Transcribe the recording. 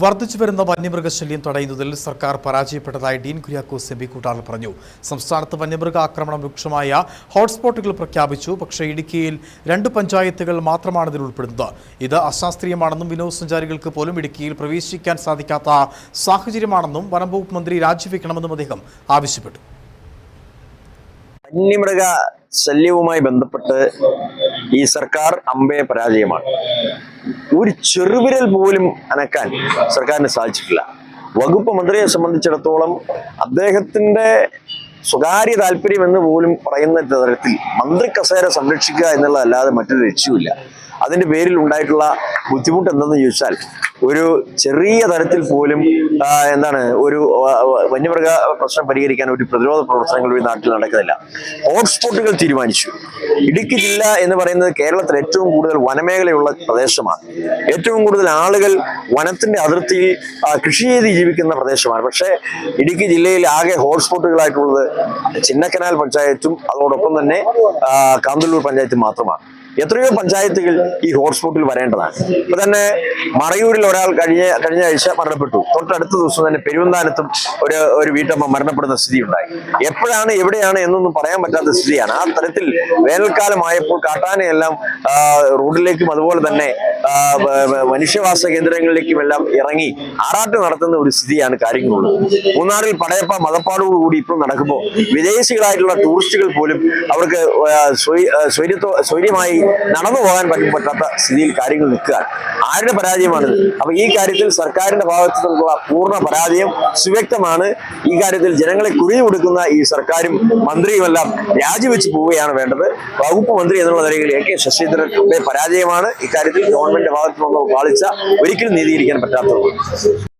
വർദ്ധിച്ചു വരുന്ന വന്യമൃഗശല്യം തടയുന്നതിൽ സർക്കാർ പരാജയപ്പെട്ടതായി ഡീൻ കുര്യാക്കോസ് എം പി കൂട്ടാറിൽ പറഞ്ഞു. സംസ്ഥാനത്ത് വന്യമൃഗ ആക്രമണം രൂക്ഷമായ ഹോട്ട്സ്പോട്ടുകൾ പ്രഖ്യാപിച്ചു. പക്ഷേ ഇടുക്കിയിൽ 2 പഞ്ചായത്തുകൾ മാത്രമാണ് ഇതിൽ ഉൾപ്പെടുന്നത്. ഇത് അശാസ്ത്രീയമാണെന്നും വിനോദസഞ്ചാരികൾക്ക് പോലും ഇടുക്കിയിൽ പ്രവേശിക്കാൻ സാധിക്കാത്ത സാഹചര്യമാണെന്നും വനം വകുപ്പ് മന്ത്രി രാജിവെക്കണമെന്നും അദ്ദേഹം ആവശ്യപ്പെട്ടു. വന്യമൃഗ ശല്യവുമായി ബന്ധപ്പെട്ട് ഈ സർക്കാർ അമ്പേ പരാജയമാണ്. ഒരു ചെറുവിരൽ പോലും അനക്കാൻ സർക്കാരിന് സാധിച്ചിട്ടില്ല. വകുപ്പ് മന്ത്രിയെ സംബന്ധിച്ചിടത്തോളം അദ്ദേഹത്തിന്റെ സ്വകാര്യ താല്പര്യം എന്ന് പോലും പറയുന്ന തരത്തിൽ മന്ത്രി കസേര സംരക്ഷിക്കുക എന്നുള്ളതല്ലാതെ മറ്റൊരു ലക്ഷ്യമില്ല. അതിന്റെ പേരിൽ ഉണ്ടായിട്ടുള്ള ബുദ്ധിമുട്ട് എന്തെന്ന് ചോദിച്ചാൽ ഒരു ചെറിയ തരത്തിൽ പോലും ഒരു വന്യമൃഗ പ്രശ്നം പരിഹരിക്കാൻ ഒരു പ്രതിരോധ പ്രവർത്തനങ്ങൾ ഈ നാട്ടിൽ നടക്കുന്നില്ല. ഹോട്ട്സ്പോട്ടുകൾ തീരുമാനിച്ചു. ഇടുക്കി ജില്ല എന്ന് പറയുന്നത് കേരളത്തിൽ ഏറ്റവും കൂടുതൽ വനമേഖലയുള്ള പ്രദേശമാണ്. ഏറ്റവും കൂടുതൽ ആളുകൾ വനത്തിന്റെ അതിർത്തിയിൽ കൃഷി ചെയ്ത് ജീവിക്കുന്ന പ്രദേശമാണ്. പക്ഷേ ഇടുക്കി ജില്ലയിൽ ആകെ ഹോട്ട്സ്പോട്ടുകളായിട്ടുള്ളത് ചിന്നക്കനാൽ പഞ്ചായത്തും അതോടൊപ്പം തന്നെ കാന്തല്ലൂർ പഞ്ചായത്തും മാത്രമാണ്. എത്രയോ പഞ്ചായത്തുകൾ ഈ ഹോട്ട്സ്പോട്ടിൽ വരേണ്ടതാണ്. ഇപ്പൊ തന്നെ മറയൂരിൽ ഒരാൾ കഴിഞ്ഞ ആഴ്ച മരണപ്പെട്ടു. തൊട്ടടുത്ത ദിവസം തന്നെ പെരുവന്താനത്തും ഒരു വീട്ടമ്മ മരണപ്പെടുന്ന സ്ഥിതി ഉണ്ടായി. എപ്പോഴാണ് എവിടെയാണ് എന്നൊന്നും പറയാൻ പറ്റാത്ത സ്ഥിതിയാണ്. ആ തരത്തിൽ വേനൽക്കാലമായപ്പോൾ കാട്ടാനയെല്ലാം റോഡിലേക്കും അതുപോലെ തന്നെ മനുഷ്യവാസ കേന്ദ്രങ്ങളിലേക്കും എല്ലാം ഇറങ്ങി ആറാട്ട് നടത്തുന്ന ഒരു സ്ഥിതിയാണ് കാര്യങ്ങളുള്ളത്. മൂന്നാറിൽ പടയപ്പ മതപ്പാടോടുകൂടി ഇപ്പോൾ നടക്കുമ്പോൾ വിദേശികളായിട്ടുള്ള ടൂറിസ്റ്റുകൾ പോലും അവർക്ക് സ്വൈര്യമായി നടന്നു പോകാൻ പറ്റാത്ത സ്ഥിതിയിൽ കാര്യങ്ങൾ നിൽക്കുകയാണ്. ആരുടെ പരാജയമാണിത്? അപ്പൊ ഈ കാര്യത്തിൽ സർക്കാരിന്റെ ഭാഗത്തു നിന്നുള്ള പൂർണ്ണ പരാജയം സുവ്യക്തമാണ്. ഈ കാര്യത്തിൽ ജനങ്ങളെ കുറിഞ്ഞു കൊടുക്കുന്ന ഈ സർക്കാരും മന്ത്രിയുമെല്ലാം രാജിവെച്ച് പോവുകയാണ് വേണ്ടത്. വകുപ്പ് മന്ത്രി എന്നുള്ള നിലയിൽ AK ശശീന്ദ്രന്റെ പരാജയമാണ്. ഇക്കാര്യത്തിൽ ഗവൺമെന്റിന്റെ ഭാഗത്തു നിന്നുള്ള പാളിച്ച ഒരിക്കലും നീതീകരിക്കാൻ പറ്റാത്തത്.